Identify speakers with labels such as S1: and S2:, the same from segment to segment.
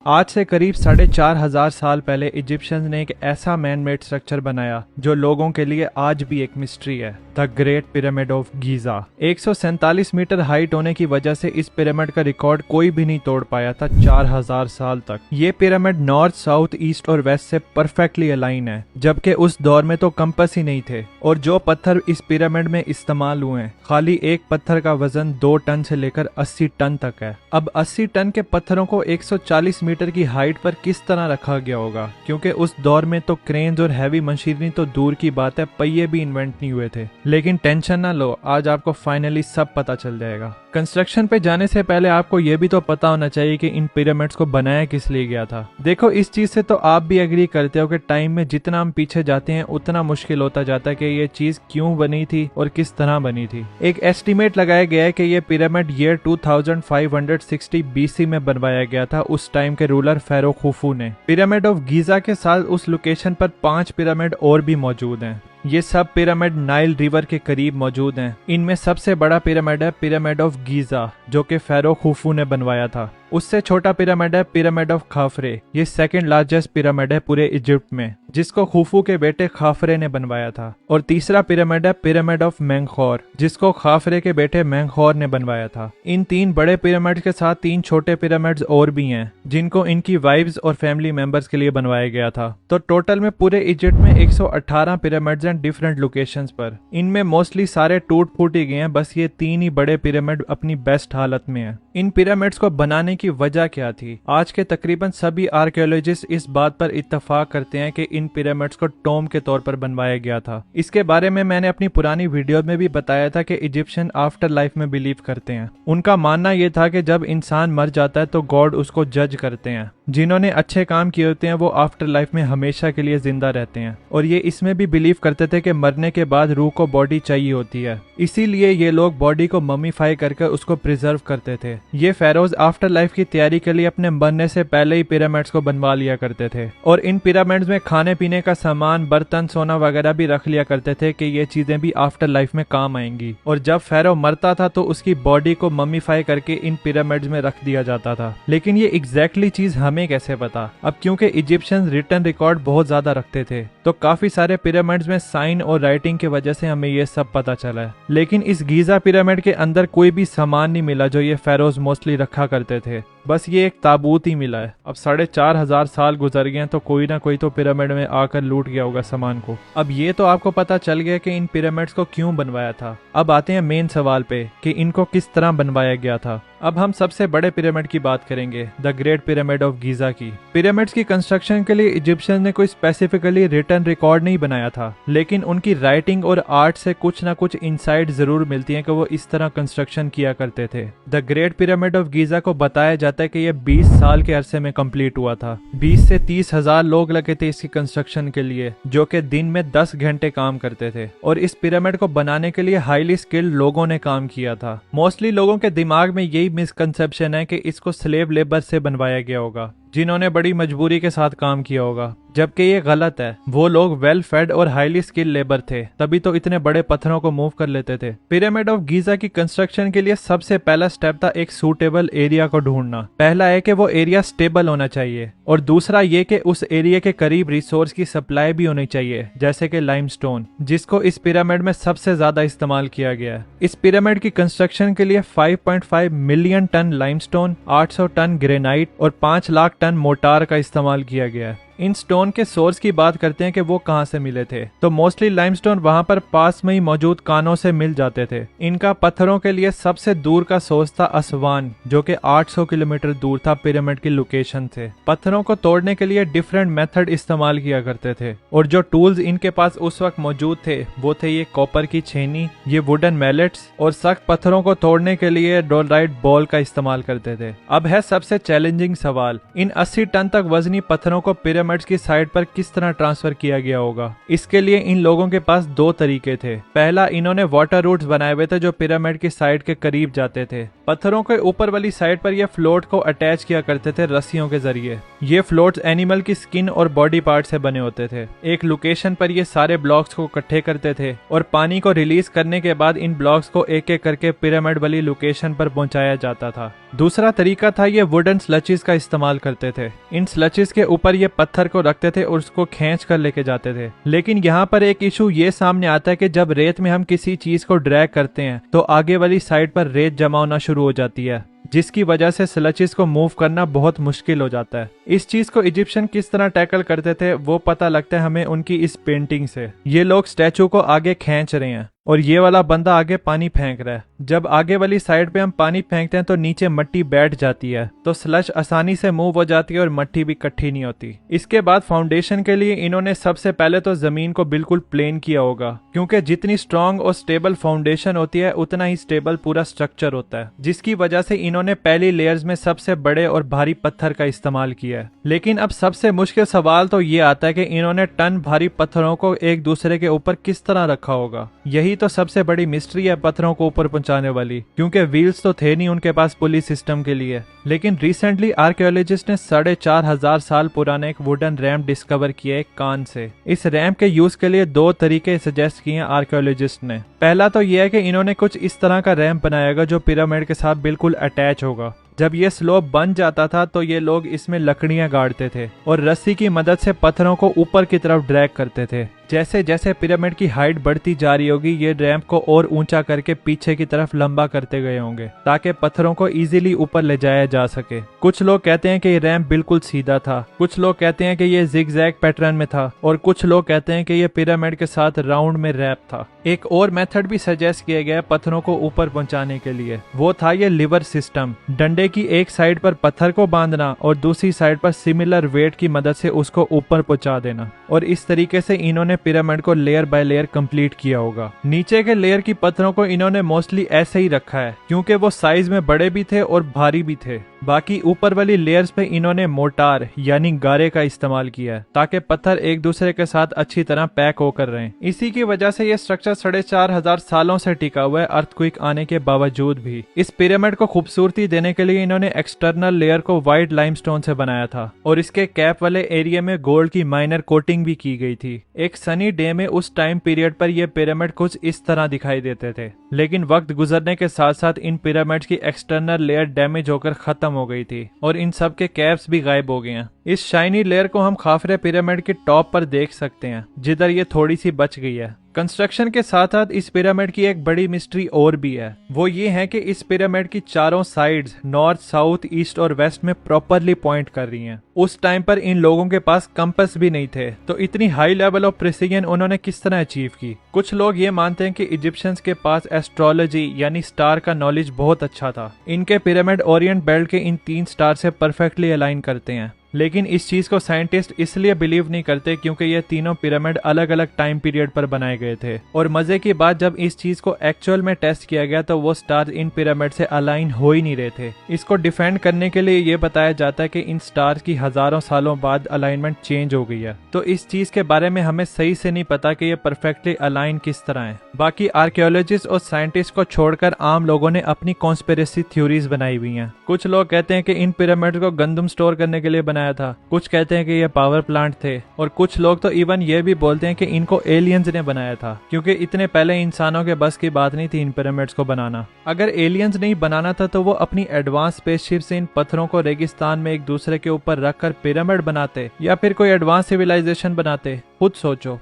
S1: आज से करीब 4,500 साल पहले इजिप्शियंस ने एक ऐसा मैन मेड स्ट्रक्चर बनाया जो लोगों के लिए आज भी एक मिस्ट्री है, the great pyramid of Giza. 147 metre height होने की वजह से इस पिरामिड का रिकॉर्ड कोई भी नहीं तोड़ पाया था 4,000 साल तक। ये पिरामिड नॉर्थ, साउथ, ईस्ट और वेस्ट से परफेक्टली अलाइन है, जबकि उस दौर में तो कंपास ही नहीं थे। और जो पत्थर इस पिरामिड में इस्तेमाल हुए हैं, खाली एक पत्थर का वजन 2 टन से लेकर 80 टन तक है। अब 80 टन के पत्थरों को 140 मीटर की हाइट पर किस तरह रखा गया होगा, क्योंकि उस दौर में तो क्रेन्स और हैवी मशीनरी तो दूर की बात है, पहिए भी इन्वेंट नहीं हुए थे। लेकिन टेंशन ना लो, आज आपको फाइनली सब पता चल जाएगा। कंस्ट्रक्शन पे जाने से पहले आपको ये भी तो पता होना चाहिए कि इन पिरामिड्स को बनाया किस लिए गया था। देखो, इस चीज से तो आप भी एग्री करते हो कि टाइम में जितना हम पीछे जाते हैं उतना मुश्किल होता जाता है कि ये चीज क्यों बनी थी और किस तरह बनी थी। एक एस्टिमेट लगाया गया है कि ये पिरामिड ईयर 2560 BC में बनवाया गया था उस टाइम के रूलर फेरो खुफू ने। पिरामिड ऑफ गीजा के साथ उस लोकेशन पर 5 पिरामिड और भी मौजूद हैं। ये सब पिरामिड नाइल रिवर के करीब मौजूद हैं। इनमें सबसे बड़ा पिरामिड है पिरामिड ऑफ गीजा, जो कि फेरो खुफू ने बनवाया था। उससे छोटा पिरामिड है पिरामिड ऑफ खाफरे। ये सेकंड लार्जेस्ट पिरामिड है पूरे इजिप्ट में, जिसको खुफू के बेटे खाफरे ने बनवाया था। और तीसरा पिरामिड है पिरामिड ऑफ मेंखौर, जिसको खाफरे के बेटे मेंखौर ने बनवाया था। इन 3 बड़े पिरामिड के साथ 3 छोटे पिरामिड्स और भी हैं, जिनको इनकी वाइव्स और फैमिली मेंबर्स के लिए बनवाया गया था। तो टोटल में पूरे इजिप्ट में 118 पिरामिड्स हैं डिफरेंट लोकेशंस पर। इनमें मोस्टली सारे टूट फूट ही गए हैं, बस ये 3 ही बड़े पिरामिड अपनी बेस्ट हालत में हैं। इन पिरामिड्स को बनाने की वजह क्या थी? आज के तकरीबन सभी आर्कियोलॉजिस्ट इस बात पर इत्तेफाक करते हैं कि इन पिरामिड्स को टॉम के तौर पर बनवाया गया था। इसके बारे में मैंने अपनी पुरानी वीडियो में भी बताया था कि इजिप्शियन आफ्टर लाइफ में बिलीव करते हैं। उनका मानना यह था कि जब इंसान मर जाता है तो गॉड उसको जज करते हैं। जिन्होंने अच्छे काम किए होते हैं वो आफ्टर लाइफ में हमेशा के लिए जिंदा रहते हैं। और ये इसमें भी बिलीव करते थे कि मरने के बाद रूह को बॉडी चाहिए होती है, इसीलिए ये लोग बॉडी को ममीफाई करके उसको प्रिजर्व करते थे। ये फेरोज आफ्टर लाइफ की तैयारी के लिए अपने मरने से पहले ही पिरामिड्स को बनवा लिया करते थे। और इन पिरामिड्स में खाने पीने का सामान, बर्तन, सोना वगैरह भी रख लिया करते थे कि ये चीजें भी आफ्टर लाइफ में काम आएंगी। और जब फेरो मरता था तो उसकी बॉडी को ममीफाई करके इन पिरामिड्स में रख दिया जाता था। लेकिन ये एग्जैक्टली चीज हमें कैसे पता? अब क्योंकि इजिप्शियंस रिटन रिकॉर्ड बहुत ज्यादा रखते थे, तो काफी सारे पिरामिड्स में साइन और राइटिंग की वजह से हमें ये सब पता चला है। लेकिन इस गीजा पिरामिड के अंदर कोई भी सामान नहीं मिला जो ये फेरोज मोस्टली रखा करते थे, बस ये एक ताबूत ही मिला है। अब 4,500 साल गुजर गए हैं, तो कोई ना कोई तो पिरामिड में आकर लूट गया होगा सामान को। अब ये तो आपको पता चल गया कि इन पिरामिड्स को क्यों बनवाया था। अब आते हैं मेन सवाल पे कि इनको किस तरह बनवाया गया था। अब हम सबसे बड़े पिरामिड की बात करेंगे, the great pyramid of Giza की। पिरामिड्स की कंस्ट्रक्शन के लिए इजिप्शियंस ने कोई स्पेसिफिकली रिटन रिकॉर्ड नहीं बनाया था, लेकिन उनकी राइटिंग और आर्ट से कुछ ना कुछ इंसाइट जरूर मिलती है कि वो इस तरह कंस्ट्रक्शन किया करते थे। The great pyramid of Giza को बताया जाता है कि यह 20 साल के अरसे में कंप्लीट हुआ था। 20 से 30 हजार लोग लगे थे इसकी कंस्ट्रक्शन के लिए, जो कि दिन में 10 घंटे काम करते थे। और इस पिरामिड को बनाने के लिए हाईली स्किल्ड लोगों ने काम किया था। मोस्टली लोगों के दिमाग में यही मिसकंसेप्शन है कि इसको स्लेव लेबर से बनवाया गया होगा, जिन्होंने बड़ी मजबूरी के साथ काम किया होगा, जबकि ये गलत है। वो लोग वेल फेड और हाईली स्किल्ड लेबर थे, तभी तो इतने बड़े पत्थरों को मूव कर लेते थे। पिरामिड ऑफ गीजा की कंस्ट्रक्शन के लिए सबसे पहला स्टेप था एक सूटेबल एरिया को ढूंढना। पहला है कि वो एरिया स्टेबल होना चाहिए, और दूसरा ये कि उस एरिया के करीब रिसोर्स की सप्लाई भी होनी चाहिए, जैसे कि लाइमस्टोन, जिसको इस पिरामिड में सबसे ज्यादा इस्तेमाल किया गया है। इस पिरामिड की कंस्ट्रक्शन के लिए 5.5 million ton limestone, 800 ton granite और 5 लाख टन मोटार का इस्तेमाल किया गया है। इन स्टोन के सोर्स की बात करते हैं कि वो कहां से मिले थे, तो मोस्टली लाइमस्टोन वहां पर पास में ही मौजूद कानों से मिल जाते थे। इनका पत्थरों के लिए सबसे दूर का सोर्स था असवान, जो कि 800 किलोमीटर दूर था पिरामिड की लोकेशन से। पत्थरों को तोड़ने के लिए डिफरेंट मेथड इस्तेमाल किया करते थे, और जो टूल्स इनके पास उस वक्त मौजूद थे वो थे ये कॉपर की छेनी, ये वुडन मैलेट्स, और सख्त पत्थरों को तोड़ने के लिए डोलराइट बॉल का इस्तेमाल करते थे। अब है सबसे चैलेंजिंग सवाल, इन 80 टन तक वजनी पत्थरों को पिरामिड की साइड पर किस तरह ट्रांसफर किया गया होगा। इसके लिए इन लोगों के पास 2 तरीके थे। पहला, इन्होंने वाटर रूट्स बनाए हुए थे जो पिरामिड की साइड के करीब जाते थे। पत्थरों के ऊपर वाली साइड पर ये फ्लोट को अटैच किया करते थे रस्सियों के जरिए। ये फ्लोट्स एनिमल की स्किन और बॉडी पार्ट से बने होते थे। एक लोकेशन पर ये सारे ब्लॉक्स को इकट्ठे करते थे और पानी को रिलीज करने के बाद इन ब्लॉक्स को एक एक करके पिरामिड वाली लोकेशन पर पहुंचाया जाता था। दूसरा तरीका था ये वुडन स्लचिस का इस्तेमाल करते थे। इन स्लचिस के ऊपर ये पत्थर को रखते थे और उसको खींच कर लेके जाते थे। लेकिन यहाँ पर एक इशू ये सामने आता है कि जब रेत में हम किसी चीज को ड्रैग करते हैं तो आगे वाली साइड पर रेत जमा होना शुरू हो जाती है, जिसकी वजह से स्लचिस को मूव करना बहुत मुश्किल हो जाता है। इस चीज को इजिप्शियन किस तरह टैकल करते थे वो पता लगता है हमें उनकी इस पेंटिंग से। ये लोग स्टैचू को आगे खींच रहे हैं और ये वाला बंदा आगे पानी फेंक रहा है। जब आगे वाली साइड पे हम पानी फेंकते हैं तो नीचे मिट्टी बैठ जाती है, तो स्लश आसानी से मूव हो जाती है और मिट्टी भी इकट्ठी नहीं होती। इसके बाद फाउंडेशन के लिए इन्होंने सबसे पहले तो जमीन को बिल्कुल प्लेन किया होगा, क्योंकि जितनी स्ट्रांग और स्टेबल फाउंडेशन होती है उतना ही स्टेबल पूरा स्ट्रक्चर होता है, जिसकी वजह से इन्होंने पहली लेयर्स में सबसे बड़े और भारी पत्थर का इस्तेमाल किया है। लेकिन अब सबसे मुश्किल सवाल तो ये आता है कि इन्होंने टन भारी पत्थरों को एक दूसरे के ऊपर किस तरह रखा होगा। यही तो सबसे बड़ी मिस्ट्री है पत्थरों को ऊपर पहुंचाने वाली, क्योंकि व्हील्स तो थे नहीं उनके पास पुली सिस्टम के लिए। लेकिन रिसेंटली आर्कियोलॉजिस्ट ने 4,500 साल पुराना एक वुडन रैम्प डिस्कवर किया एक कान से। इस रैम्प के यूज के लिए 2 तरीके सजेस्ट किए आर्कियोलॉजिस्ट ने। पहला तो यह है कि इन्होंने कुछ इस तरह का रैम्प बनाएगा जो पिरामिड के साथ बिल्कुल अटैच होगा। जब ये स्लोप बन जाता था तो ये लोग इसमें लकड़ियां गाड़ते थे और रस्सी की मदद से पत्थरों को ऊपर की तरफ ड्रैग करते थे। जैसे जैसे पिरामिड की हाइट बढ़ती जा रही होगी ये रैंप को और ऊंचा करके पीछे की तरफ लंबा करते गए होंगे ताकि पत्थरों को इजीली ऊपर ले जाया जा सके। कुछ लोग कहते हैं कि ये रैंप बिल्कुल सीधा था, कुछ लोग कहते हैं कि ये जिगजैग पैटर्न में था और कुछ लोग कहते हैं कि ये पिरामिड के साथ राउंड में रैप था। एक और मेथड भी सजेस्ट किया गया पत्थरों को ऊपर पहुंचाने के लिए, वो था ये लिवर सिस्टम। डंडे की एक साइड पर पत्थर को बांधना और दूसरी साइड पर सिमिलर वेट की मदद से उसको ऊपर पहुंचा देना, और इस तरीके से इन्होंने पिरामिड को लेयर बाय लेयर कंप्लीट किया होगा। नीचे के लेयर की पत्थरों को इन्होंने मोस्टली ऐसे ही रखा है क्योंकि वो साइज में बड़े भी थे और भारी भी थे। बाकी ऊपर वाली लेयर्स पे इन्होंने मोटार यानी गारे का इस्तेमाल किया है ताकि पत्थर एक दूसरे के साथ अच्छी तरह पैक होकर रहें। इसी की वजह से ये स्ट्रक्चर 4,500 सालों से टिका हुआ है अर्थक्वेक आने के बावजूद भी। इस पिरामिड को खूबसूरती देने के लिए इन्होंने एक्सटर्नल लेयर को व्हाइट लाइमस्टोन से बनाया था और इसके कैप वाले एरिया में गोल्ड की माइनर कोटिंग भी की गई थी। एक सनी डे में उस टाइम पीरियड पर यह पिरामिड कुछ इस तरह दिखाई देते थे, लेकिन वक्त गुजरने के साथ साथ इन पिरामिड्स की एक्सटर्नल लेयर डैमेज होकर खत्म हो गई थी और इन सब के कैप्स भी गायब हो गए हैं। इस शाइनी लेयर को हम खाफरे पिरामिड के टॉप पर देख सकते हैं जिधर ये थोड़ी सी बच गई है। कंस्ट्रक्शन के साथ साथ इस पिरामिड की एक बड़ी मिस्ट्री और भी है, वो ये है कि इस पिरामिड की चारों साइड्स नॉर्थ, साउथ, ईस्ट और वेस्ट में प्रॉपरली पॉइंट कर रही हैं। उस टाइम पर इन लोगों के पास कंपास भी नहीं थे, तो इतनी हाई लेवल ऑफ प्रिसीजन उन्होंने किस तरह अचीव की। कुछ लोग ये मानते हैं कि इजिप्शियंस के पास एस्ट्रोलॉजी यानी स्टार का नॉलेज बहुत अच्छा था। इनके पिरामिड ओरिएंट बेल्ट के इन 3 स्टार से परफेक्टली अलाइन करते हैं, लेकिन इस चीज को साइंटिस्ट इसलिए बिलीव नहीं करते क्योंकि ये तीनों पिरामिड अलग अलग टाइम पीरियड पर बनाए गए थे। और मजे की बात, जब इस चीज को एक्चुअल में टेस्ट किया गया तो वो स्टार्स इन पिरामिड से अलाइन हो ही नहीं रहे थे। इसको डिफेंड करने के लिए ये बताया जाता है कि इन स्टार्स की हजारों सालों बाद अलाइनमेंट चेंज हो गई है, तो इस चीज के बारे में हमें सही से नहीं पता कि ये परफेक्टली अलाइन किस तरह है। बाकी आर्कियोलॉजिस्ट और साइंटिस्ट को छोड़कर आम लोगों ने अपनी कॉन्स्पिरेसी थ्योरीज बनाई हुई हैं। कुछ लोग कहते हैं कि इन पिरामिड को गंदम स्टोर करने के लिए बनाया था, कुछ कहते हैं कि ये पावर प्लांट थे, और कुछ लोग तो इवन ये भी बोलते हैं कि इनको एलियंस ने बनाया था, क्योंकि इतने पहले इंसानों के बस की बात नहीं थी इन पिरामिड्स को बनाना। अगर एलियंस नहीं बनाना था तो वो अपनी एडवांस स्पेसशिप से इन पत्थरों को रेगिस्तान में एक दूसरे के ऊपर रखकर पिरामिड बनाते या फिर कोई एडवांस सिविलाइजेशन बनाते। खुद सोचो।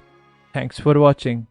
S1: Thanks for watching.